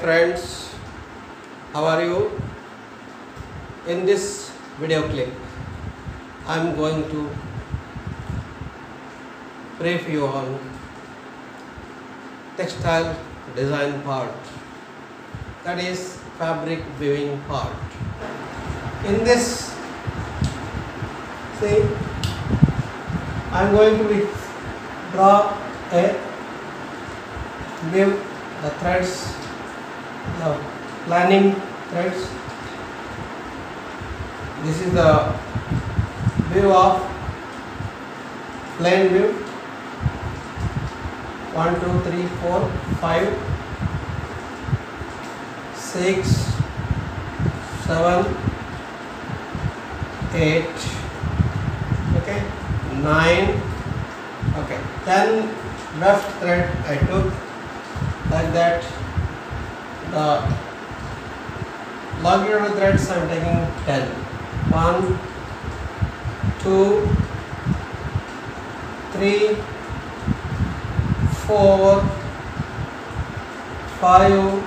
friends, how are you? In this video clip I am going to brief you on textile design part, that is fabric weaving part. In this, see, I am going to draw a weave the threads, the planning threads. This is the view of plain view. 1, 2, 3, 4, 5, 6, 7, 8, okay, 9, okay, 10 left thread I took like that. The longitudinal threads I am taking 10. 1, 2, 3, 4, 5,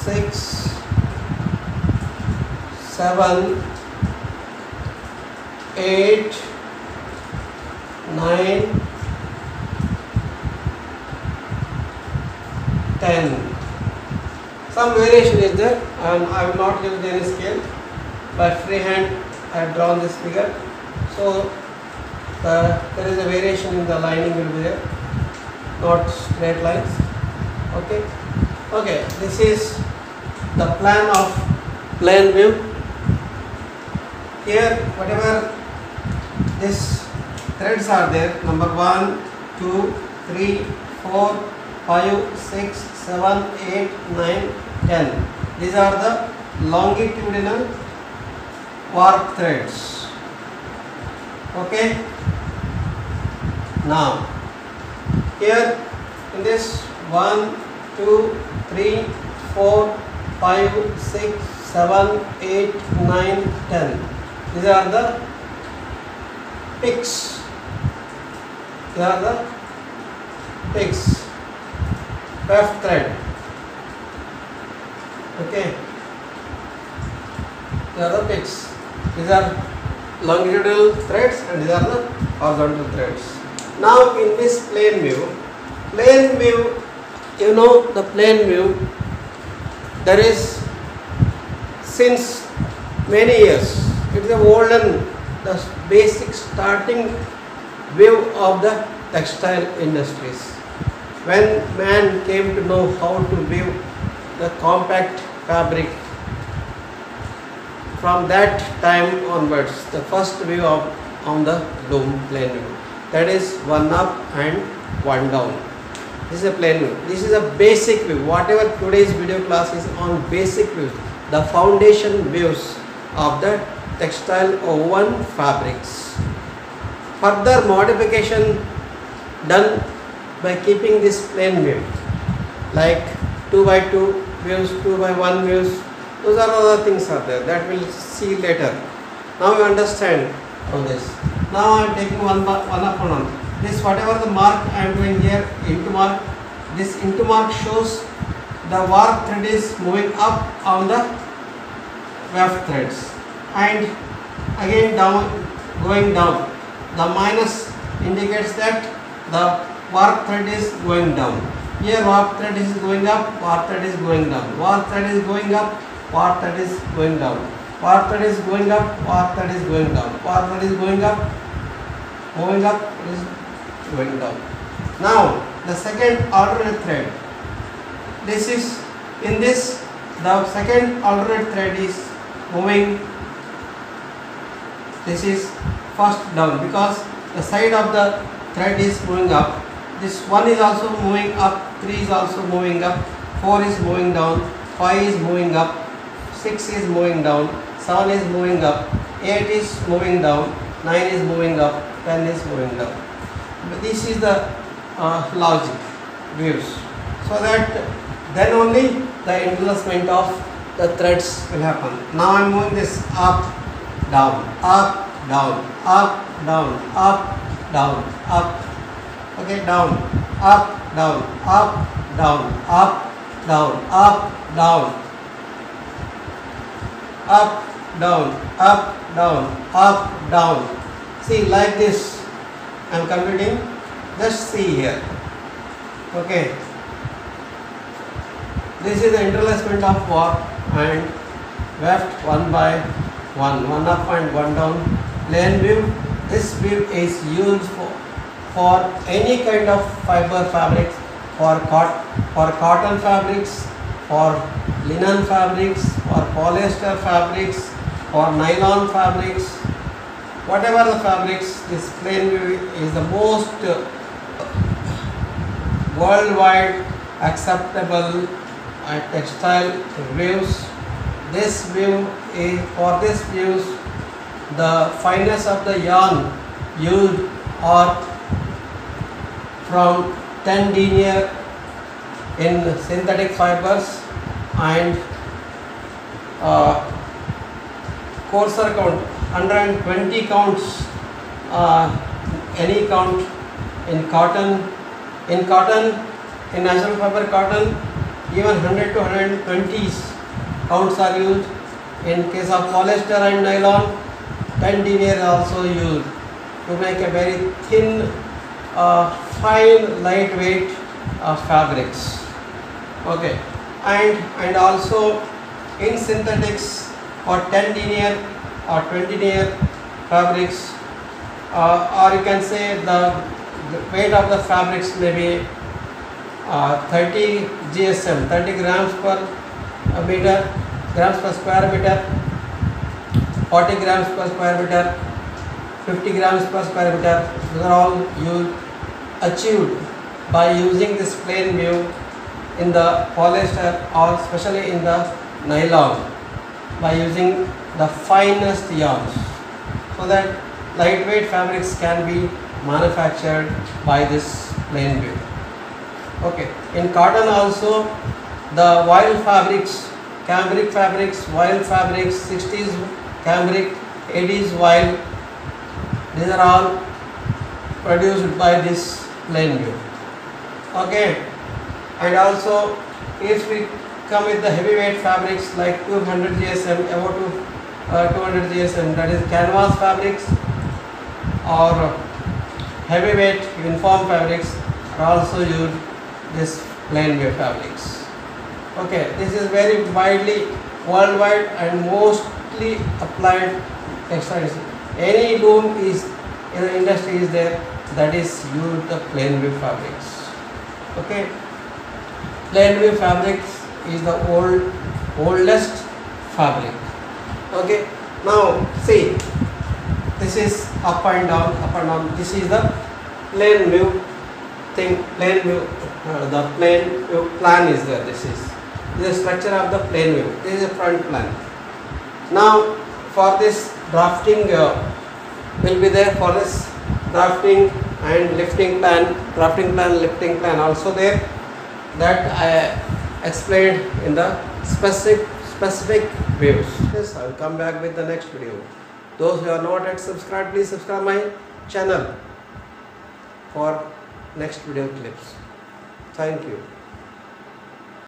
6, 7, 8, 9, 10. Some variation is there, and I will not use any scale. By freehand I have drawn this figure. So there is a variation in the lining will be there, not straight lines. Okay, this is the plan of plain view. Here whatever these threads are there, number 1, 2, 3, 4, 5, 6, 7, 8, 9, 10. These are the longitudinal warp threads. Okay. Now here in this 1, 2, 3, 4, 5, 6, 7, 8, 9, 10. These are the picks. These are the picks. Weft thread. Okay. These are the picks. These are longitudinal threads and these are the horizontal threads. Now in this plain view, you know the plain view, there is since many years, it is a olden, the basic starting view of the textile industries. When man came to know how to weave the compact fabric, from that time onwards, the first view on the loom plain view, that is one up and one down. This is a plain view. This is a basic view. Whatever today's video class is on basic views, the foundation views of the textile woven fabrics. Further modification done by keeping this plain view, like 2 by 2 views, 2 by 1 views. Those are other things are there that we'll see later. Now you understand all this. Now I am taking one upon one. This whatever the mark I am doing here, into mark. This into mark shows the warp thread is moving up on the weft threads, and again down, going down. The minus indicates that the warp thread is going down. Here warp thread is going up, warp thread is going down. Warp thread is going up, warp thread is going down. Warp thread is going up, warp thread is going down. Warp thread is going up, moving up, is going down. Now the second alternate thread. This is in this, the second alternate thread is moving. This is first down because the side of the thread is moving up. This 1 is also moving up, 3 is also moving up, 4 is moving down, 5 is moving up, 6 is moving down, 7 is moving up, 8 is moving down, 9 is moving up, 10 is moving down. But this is the logic views. So that then only the interlacement of the threads will happen. Now I am moving this up, down, up, down, up, down, up, down, up. Okay, down, up, down, up, down, up, down, up, down, up, down, up, down, up, down. See, like this I am completing. Just see here. Okay. This is the interlacement of warp and weft one by one up and one down. Plain weave. This weave is used for any kind of fiber fabrics, for cotton fabrics, for linen fabrics, for polyester fabrics, for nylon fabrics, whatever the fabrics. This plain weave is the most worldwide acceptable textile weaves. This weave is, for this weaves, the fineness of the yarn used are from 10 denier in synthetic fibers and coarser count 120 counts, any count in cotton. In natural fiber cotton, even 100 to 120 counts are used. In case of polyester and nylon, 10 denier is also used to make a very thin, fine, lightweight fabrics. Okay, and also in synthetics or 10 denier or 20 denier fabrics, or you can say the weight of the fabrics may be 30 GSM, 30 grams per meter, grams per square meter, 40 grams per square meter, 50 grams per square meter. These are all achieved by using this plain weave in the polyester or especially in the nylon, by using the finest yarns, so that lightweight fabrics can be manufactured by this plain weave. Okay, in cotton also, the voile fabrics, cambric fabrics, voile fabrics, 60s cambric, 80s voile, these are all produced by this plain weave. Okay, and also if we come with the heavyweight fabrics like 200 GSM, above to 200 GSM, that is canvas fabrics, or heavyweight uniform fabrics are also used this plain weave fabrics. Okay, this is very widely worldwide and mostly applied textiles. Any loom is in the industry is there that is used the plain weave fabrics. Okay, plain weave fabrics is the oldest fabric. Okay, now see, this is up and down, up and down. This is the plain weave thing, plain weave, the plain weave plan is there. This is the structure of the plain weave. This is a front plan. Now for this drafting will be there, for this drafting and lifting plan, lifting plan also there, that I explained in the specific views. Yes, I will come back with the next video. Those who are not yet subscribed, please subscribe my channel for next video clips. Thank you.